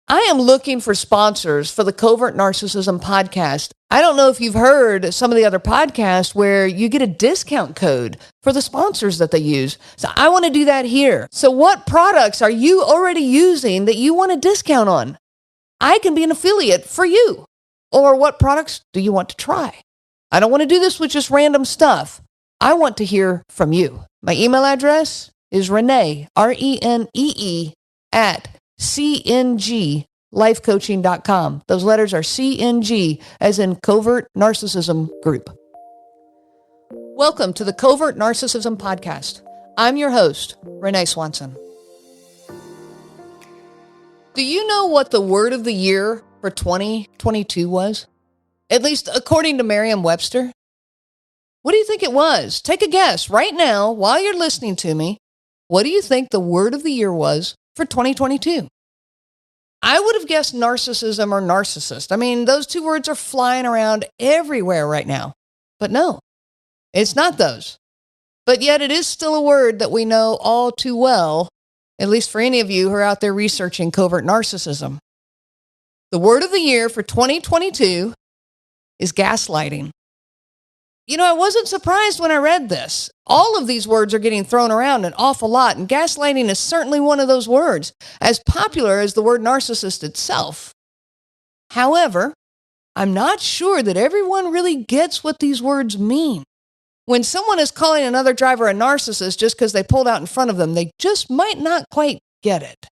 I am looking for sponsors for the Covert Narcissism podcast. I don't know if you've heard some of the other podcasts where you get a discount code for the sponsors that they use. So I want to do that here. So what products are you already using that you want a discount on? I can be an affiliate for you. Or what products do you want to try? I don't want to do this with just random stuff. I want to hear from you. My email address is Renee, RENEE, at cnglifecoaching.com. Those letters are CNG, as in Covert Narcissism Group. Welcome to the Covert Narcissism Podcast. I'm your host, Renee Swanson. Do you know what the word of the year for 2022 was? At least according to Merriam Webster. What do you think it was? Take a guess right now while you're listening to me. What do you think the word of the year was for 2022? I would have guessed narcissism or narcissist. I mean, those two words are flying around everywhere right now. But no, it's not those. But yet it is still a word that we know all too well, at least for any of you who are out there researching covert narcissism. The word of the year for 2022 is gaslighting. You know, I wasn't surprised when I read this. All of these words are getting thrown around an awful lot, and gaslighting is certainly one of those words, as popular as the word narcissist itself. However, I'm not sure that everyone really gets what these words mean. When someone is calling another driver a narcissist just because they pulled out in front of them, they just might not quite get it.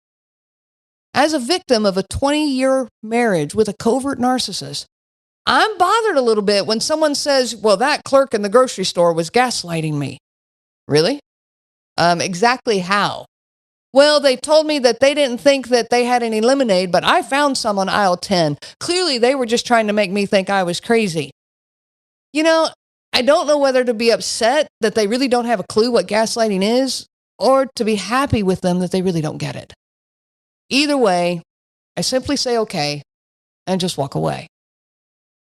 As a victim of a 20-year marriage with a covert narcissist, I'm bothered a little bit when someone says, well, that clerk in the grocery store was gaslighting me. Really? Exactly how? Well, they told me that they didn't think that they had any lemonade, but I found some on aisle 10. Clearly, they were just trying to make me think I was crazy. You know, I don't know whether to be upset that they really don't have a clue what gaslighting is, or to be happy with them that they really don't get it. Either way, I simply say okay and just walk away.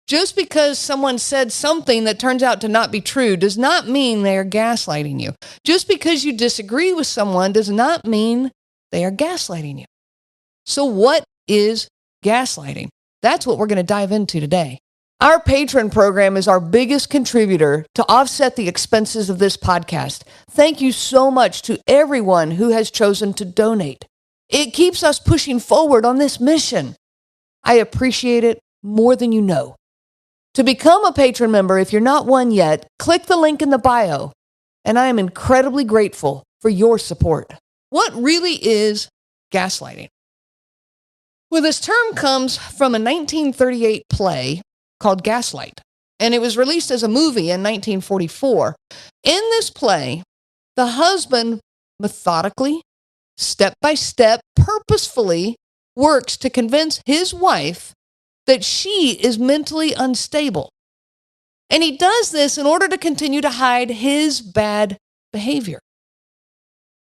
Just because someone said something that turns out to not be true does not mean they are gaslighting you. Just because you disagree with someone does not mean they are gaslighting you. So what is gaslighting? That's what we're going to dive into today. Our patron program is our biggest contributor to offset the expenses of this podcast. Thank you so much to everyone who has chosen to donate. It keeps us pushing forward on this mission. I appreciate it more than you know. To become a patron member, if you're not one yet, click the link in the bio, and I am incredibly grateful for your support. What really is gaslighting? Well, this term comes from a 1938 play called Gaslight, and it was released as a movie in 1944. In this play, the husband methodically, step by step, purposefully works to convince his wife that she is mentally unstable. And he does this in order to continue to hide his bad behavior.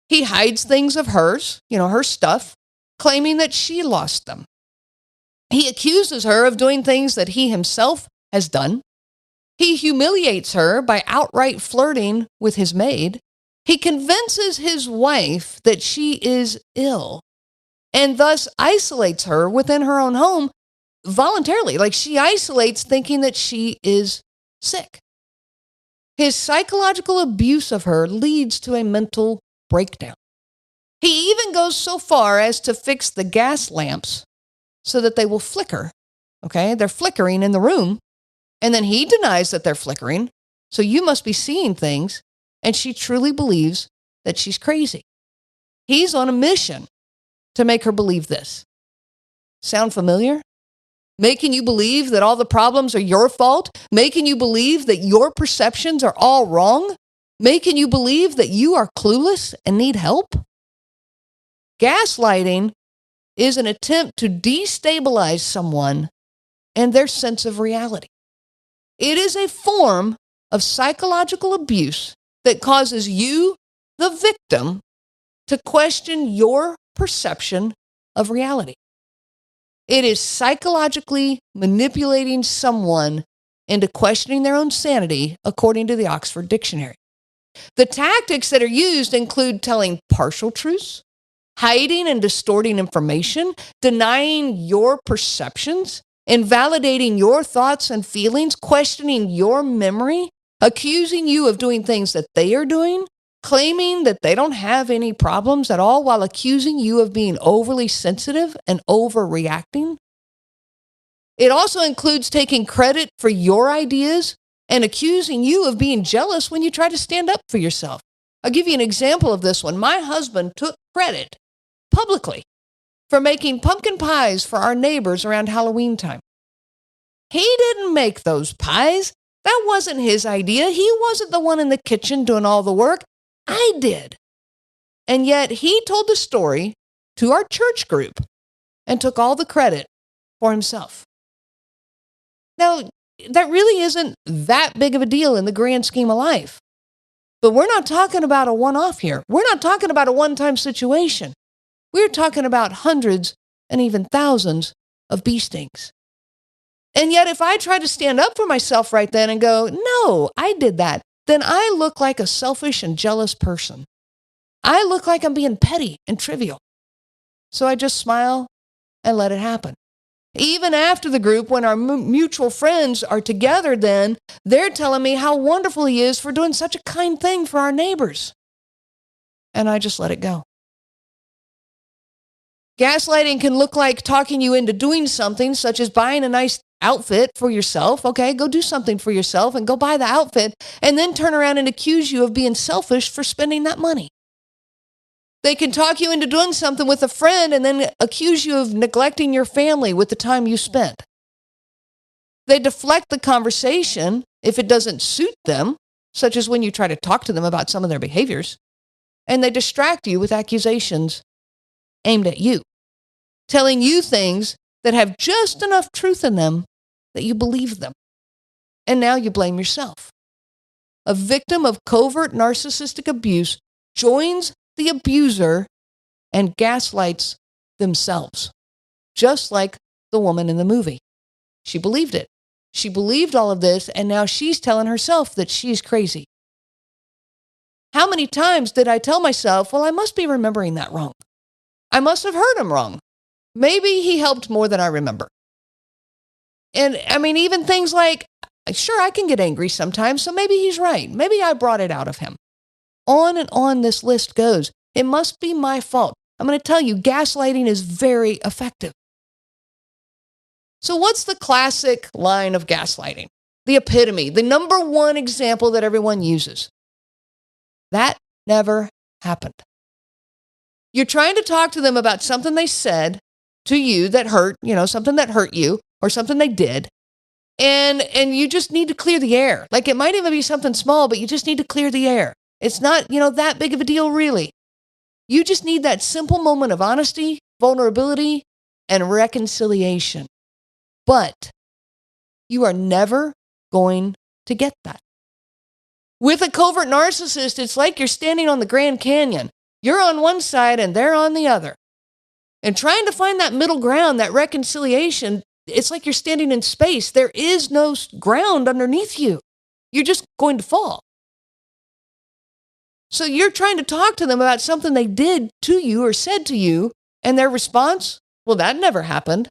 He hides things of hers, her stuff, claiming that she lost them. He accuses her of doing things that he himself has done. He humiliates her by outright flirting with his maid. He convinces his wife that she is ill and thus isolates her within her own home voluntarily. Like, she isolates thinking that she is sick. His psychological abuse of her leads to a mental breakdown. He even goes so far as to fix the gas lamps so that they will flicker. Okay, they're flickering in the room, and then he denies that they're flickering, so you must be seeing things, and she truly believes that she's crazy. He's on a mission to make her believe this. Sound familiar? Making you believe that all the problems are your fault, making you believe that your perceptions are all wrong, making you believe that you are clueless and need help. Gaslighting is an attempt to destabilize someone and their sense of reality. It is a form of psychological abuse that causes you, the victim, to question your perception of reality. It is psychologically manipulating someone into questioning their own sanity, according to the Oxford Dictionary. The tactics that are used include telling partial truths, hiding and distorting information, denying your perceptions, invalidating your thoughts and feelings, questioning your memory, accusing you of doing things that they are doing, claiming that they don't have any problems at all while accusing you of being overly sensitive and overreacting. It also includes taking credit for your ideas and accusing you of being jealous when you try to stand up for yourself. I'll give you an example of this one. My husband took credit publicly for making pumpkin pies for our neighbors around Halloween time. He didn't make those pies. That wasn't his idea. He wasn't the one in the kitchen doing all the work. I did. And yet he told the story to our church group and took all the credit for himself. Now, that really isn't that big of a deal in the grand scheme of life. But we're not talking about a one-off here. We're not talking about a one-time situation. We're talking about hundreds and even thousands of bee stings. And yet, if I try to stand up for myself right then and go, no, I did that, then I look like a selfish and jealous person. I look like I'm being petty and trivial. So I just smile and let it happen. Even after the group, when our mutual friends are together, then they're telling me how wonderful he is for doing such a kind thing for our neighbors. And I just let it go. Gaslighting can look like talking you into doing something, such as buying a nice outfit for yourself. Okay, go do something for yourself and go buy the outfit, and then turn around and accuse you of being selfish for spending that money. They can talk you into doing something with a friend and then accuse you of neglecting your family with the time you spent. They deflect the conversation if it doesn't suit them, such as when you try to talk to them about some of their behaviors. And they distract you with accusations aimed at you, telling you things that have just enough truth in them that you believe them. And now you blame yourself. A victim of covert narcissistic abuse joins the abuser and gaslights themselves, just like the woman in the movie. She believed it. She believed all of this, and now she's telling herself that she's crazy. How many times did I tell myself, well, I must be remembering that wrong. I must have heard him wrong. Maybe he helped more than I remember. And I mean, even things like, sure, I can get angry sometimes, so maybe he's right. Maybe I brought it out of him. On and on this list goes. It must be my fault. I'm going to tell you, gaslighting is very effective. So what's the classic line of gaslighting? The epitome, the number one example that everyone uses. That never happened. You're trying to talk to them about something they said to you that hurt, something that hurt you or something they did. And you just need to clear the air. Like it might even be something small, but you just need to clear the air. It's not, that big of a deal, really. You just need that simple moment of honesty, vulnerability, and reconciliation. But you are never going to get that. With a covert narcissist, it's like you're standing on the Grand Canyon. You're on one side and they're on the other. And trying to find that middle ground, that reconciliation, it's like you're standing in space. There is no ground underneath you. You're just going to fall. So you're trying to talk to them about something they did to you or said to you, and their response, well, that never happened.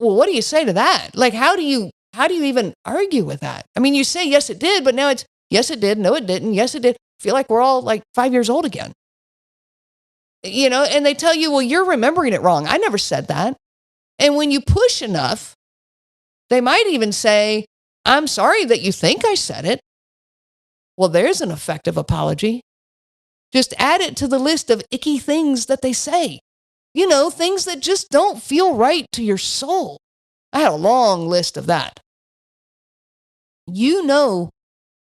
Well, what do you say to that? Like, how do you even argue with that? I mean, you say, yes, it did, but now it's, yes, it did. No, it didn't. Yes, it did. I feel like we're all like 5 years old again. And they tell you, well, you're remembering it wrong. I never said that. And when you push enough, they might even say, I'm sorry that you think I said it. Well, there's an effective apology. Just add it to the list of icky things that they say. Things that just don't feel right to your soul. I had a long list of that. You know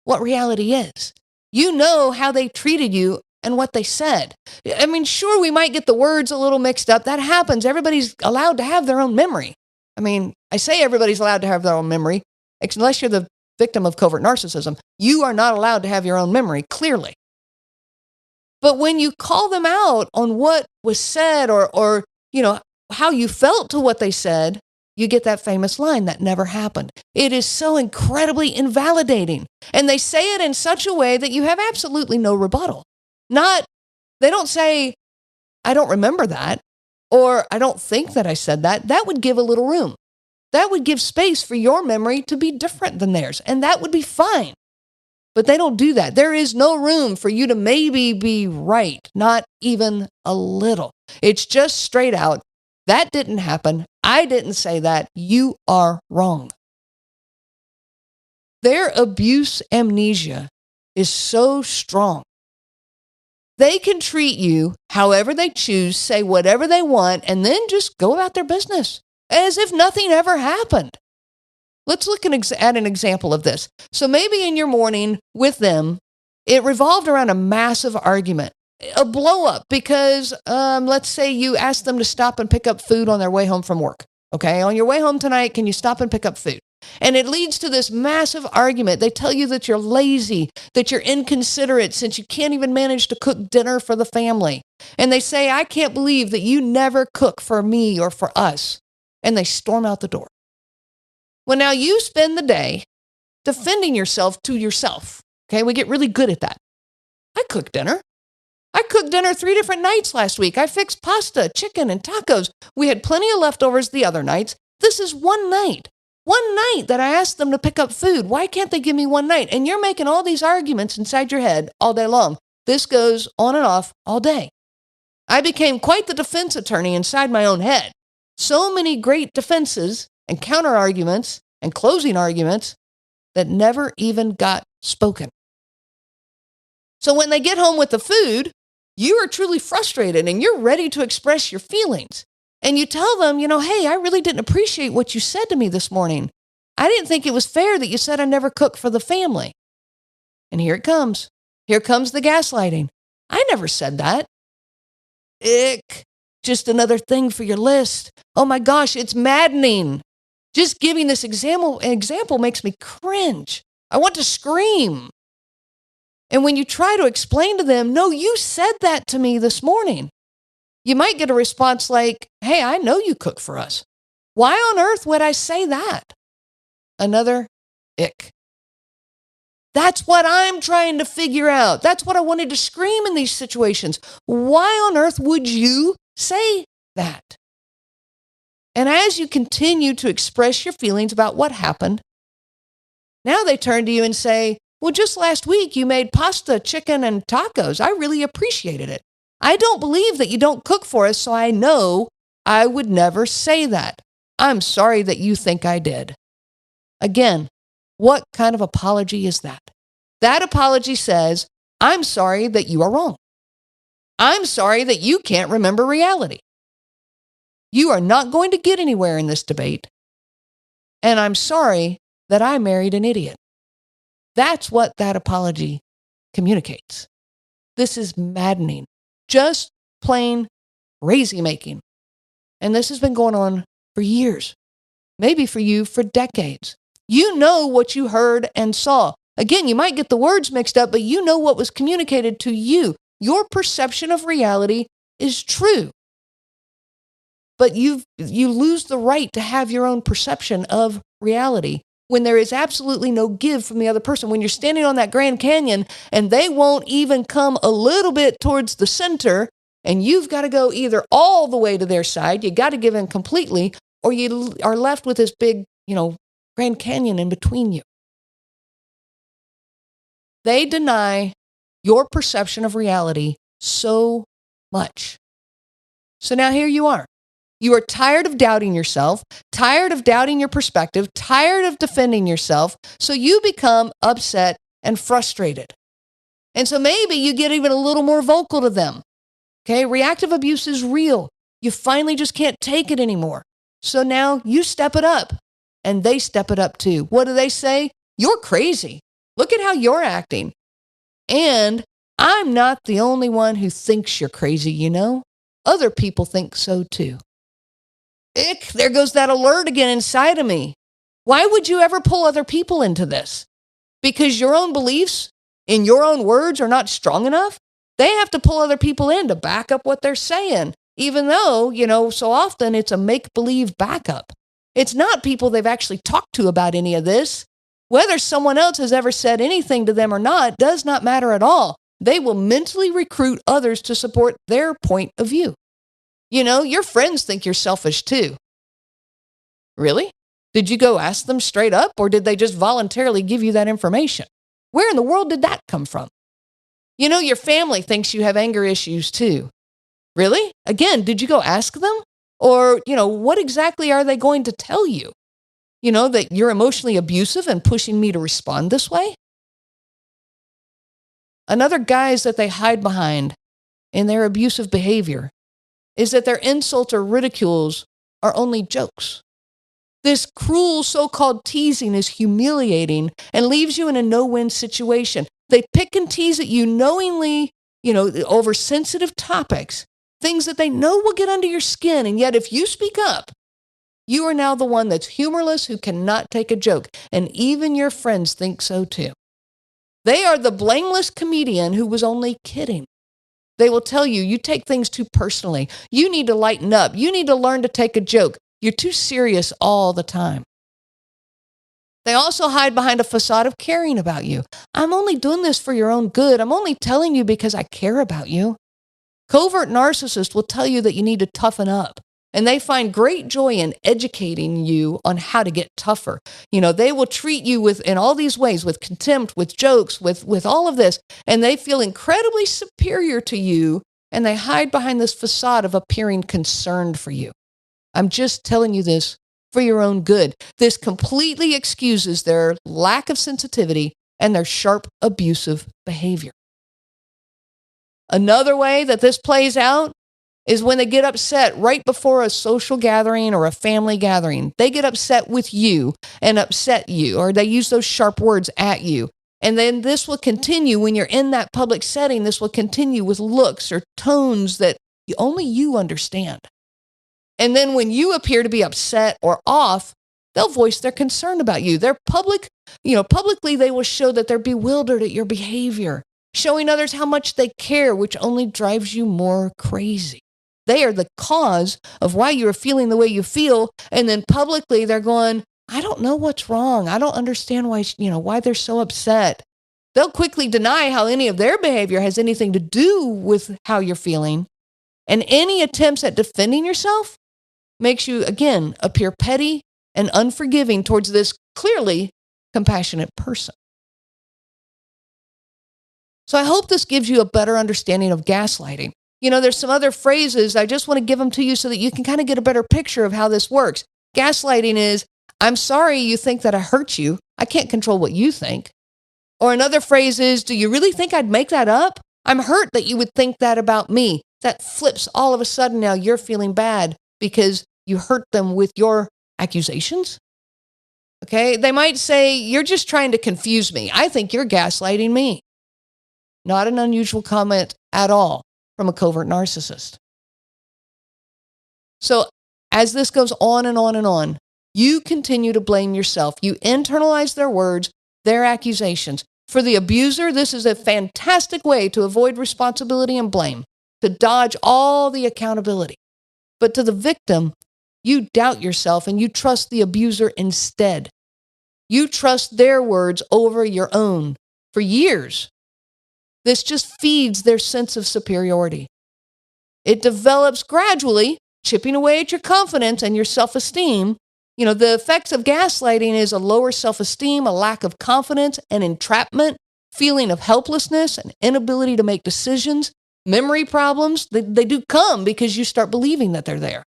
what reality is. You know how they treated you and what they said. I mean, sure, we might get the words a little mixed up. That happens. Everybody's allowed to have their own memory. I mean, I say everybody's allowed to have their own memory, unless you're the victim of covert narcissism. You are not allowed to have your own memory, clearly. But when you call them out on what was said or how you felt to what they said, you get that famous line, that never happened. It is so incredibly invalidating. And they say it in such a way that you have absolutely no rebuttal. They don't say, I don't remember that, or I don't think that I said that, that would give a little room. That would give space for your memory to be different than theirs, and that would be fine. But they don't do that. There is no room for you to maybe be right, not even a little. It's just straight out, that didn't happen. I didn't say that. You are wrong. Their abuse amnesia is so strong. They can treat you however they choose, say whatever they want, and then just go about their business as if nothing ever happened. Let's look at an example of this. So maybe in your morning with them, it revolved around a massive argument, a blow up, because let's say you asked them to stop and pick up food on their way home from work. Okay, on your way home tonight, can you stop and pick up food? And it leads to this massive argument. They tell you that you're lazy, that you're inconsiderate since you can't even manage to cook dinner for the family. And they say, I can't believe that you never cook for me or for us. And they storm out the door. Well, now you spend the day defending yourself to yourself. Okay, we get really good at that. I cooked dinner. I cooked dinner 3 different nights last week. I fixed pasta, chicken, and tacos. We had plenty of leftovers the other nights. This is one night. One night that I asked them to pick up food. Why can't they give me one night? And you're making all these arguments inside your head all day long. This goes on and off all day. I became quite the defense attorney inside my own head. So many great defenses and counter arguments and closing arguments that never even got spoken. So when they get home with the food, you are truly frustrated and you're ready to express your feelings. And you tell them, hey, I really didn't appreciate what you said to me this morning. I didn't think it was fair that you said I never cook for the family. And here it comes. Here comes the gaslighting. I never said that. Ick. Just another thing for your list. Oh my gosh, it's maddening. Just giving this example makes me cringe. I want to scream. And when you try to explain to them, no, you said that to me this morning, you might get a response like, hey, I know you cook for us. Why on earth would I say that? Another ick. That's what I'm trying to figure out. That's what I wanted to scream in these situations. Why on earth would you say that? And as you continue to express your feelings about what happened, now they turn to you and say, well, just last week you made pasta, chicken, and tacos. I really appreciated it. I don't believe that you don't cook for us, so I know I would never say that. I'm sorry that you think I did. Again, what kind of apology is that? That apology says, I'm sorry that you are wrong. I'm sorry that you can't remember reality. You are not going to get anywhere in this debate. And I'm sorry that I married an idiot. That's what that apology communicates. This is maddening. Just plain crazy making. And this has been going on for years. Maybe for you for decades. You know what you heard and saw. Again, you might get the words mixed up, but you know what was communicated to you. Your perception of reality is true. But you lose the right to have your own perception of reality when there is absolutely no give from the other person. When you're standing on that Grand Canyon and they won't even come a little bit towards the center, and you've got to go either all the way to their side, you got to give in completely, or you are left with this big, Grand Canyon in between you. They deny your perception of reality so much. So now here you are. You are tired of doubting yourself, tired of doubting your perspective, tired of defending yourself, so you become upset and frustrated. And so maybe you get even a little more vocal to them. Okay, reactive abuse is real. You finally just can't take it anymore. So now you step it up, and they step it up too. What do they say? You're crazy. Look at how you're acting. And I'm not the only one who thinks you're crazy, Other people think so too. Ick, there goes that alert again inside of me. Why would you ever pull other people into this? Because your own beliefs in your own words are not strong enough? They have to pull other people in to back up what they're saying, even though, so often it's a make-believe backup. It's not people they've actually talked to about any of this. Whether someone else has ever said anything to them or not does not matter at all. they will mentally recruit others to support their point of view. Your friends think you're selfish too. Really? Did you go ask them straight up, or did they just voluntarily give you that information? Where in the world did that come from? Your family thinks you have anger issues too. Really? Again, did you go ask them? Or, what exactly are they going to tell you? That you're emotionally abusive and pushing me to respond this way? Another guise that they hide behind in their abusive behavior is that their insults or ridicules are only jokes. This cruel so-called teasing is humiliating and leaves you in a no-win situation. They pick and tease at you knowingly, over sensitive topics, things that they know will get under your skin. And yet if you speak up, you are now the one that's humorless who cannot take a joke. And even your friends think so too. They are the blameless comedian who was only kidding. They will tell you, you take things too personally. You need to lighten up. You need to learn to take a joke. You're too serious all the time. They also hide behind a facade of caring about you. I'm only doing this for your own good. I'm only telling you because I care about you. Covert narcissists will tell you that you need to toughen up. And they find great joy in educating you on how to get tougher. They will treat you in all these ways, with contempt, with jokes, with all of this. And they feel incredibly superior to you. And they hide behind this facade of appearing concerned for you. I'm just telling you this for your own good. This completely excuses their lack of sensitivity and their sharp, abusive behavior. Another way that this plays out is when they get upset right before a social gathering or a family gathering. They get upset with you and upset you, or they use those sharp words at you. And then this will continue when you're in that public setting. This will continue with looks or tones that only you understand. And then when you appear to be upset or off, they'll voice their concern about you. They're publicly they will show that they're bewildered at your behavior, showing others how much they care, which only drives you more crazy. They are the cause of why you're feeling the way you feel. And then publicly they're going, I don't know what's wrong. I don't understand why they're so upset. They'll quickly deny how any of their behavior has anything to do with how you're feeling. And any attempts at defending yourself makes you, again, appear petty and unforgiving towards this clearly compassionate person. So I hope this gives you a better understanding of gaslighting. There's some other phrases. I just want to give them to you so that you can kind of get a better picture of how this works. Gaslighting is, I'm sorry you think that I hurt you. I can't control what you think. Or another phrase is, do you really think I'd make that up? I'm hurt that you would think that about me. That flips all of a sudden. Now you're feeling bad because you hurt them with your accusations. Okay. They might say, you're just trying to confuse me. I think you're gaslighting me. Not an unusual comment at all from a covert narcissist. So as this goes on and on and on, you continue to blame yourself. You internalize their words, their accusations. For the abuser, this is a fantastic way to avoid responsibility and blame, to dodge all the accountability. But to the victim, you doubt yourself and you trust the abuser instead. You trust their words over your own for years. This just feeds their sense of superiority. It develops gradually, chipping away at your confidence and your self-esteem. The effects of gaslighting is a lower self-esteem, a lack of confidence, an entrapment, feeling of helplessness, an inability to make decisions, memory problems. They do come because you start believing that they're there.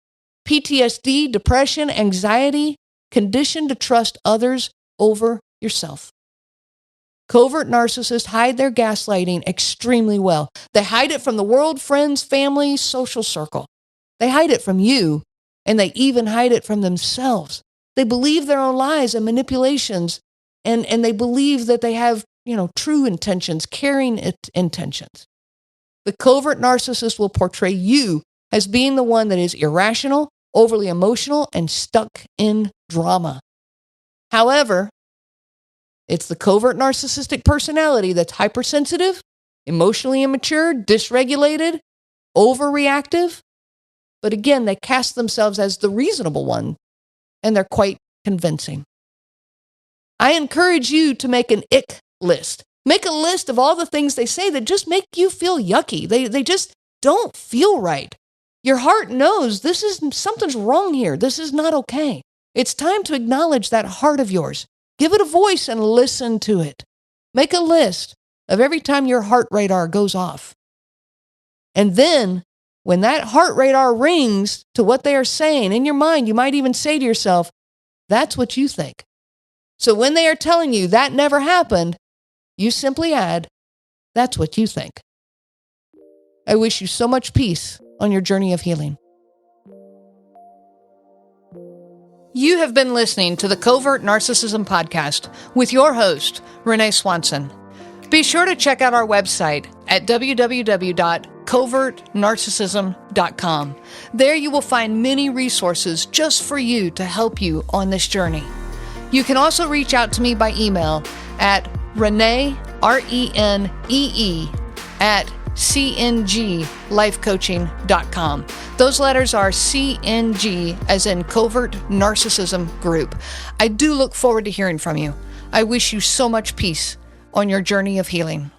PTSD, depression, anxiety, conditioned to trust others over yourself. Covert narcissists hide their gaslighting extremely well. They hide it from the world, friends, family, social circle. They hide it from you, and they even hide it from themselves. They believe their own lies and manipulations, and they believe that they have, true intentions, caring intentions. The covert narcissist will portray you as being the one that is irrational, overly emotional, and stuck in drama. However, it's the covert narcissistic personality that's hypersensitive, emotionally immature, dysregulated, overreactive. But again, they cast themselves as the reasonable one, and they're quite convincing. I encourage you to make an ick list. Make a list of all the things they say that just make you feel yucky. They just don't feel right. Your heart knows something's wrong here. This is not okay. It's time to acknowledge that heart of yours. Give it a voice and listen to it. Make a list of every time your heart radar goes off. And then when that heart radar rings to what they are saying in your mind, you might even say to yourself, that's what you think. So when they are telling you that never happened, you simply add, that's what you think. I wish you so much peace on your journey of healing. You have been listening to the Covert Narcissism Podcast with your host, Renee Swanson. Be sure to check out our website at www.covertnarcissism.com. There you will find many resources just for you to help you on this journey. You can also reach out to me by email at Renee, RENEE, at cnglifecoaching.com. Those letters are CNG, as in Covert Narcissism Group. I do look forward to hearing from you. I wish you so much peace on your journey of healing.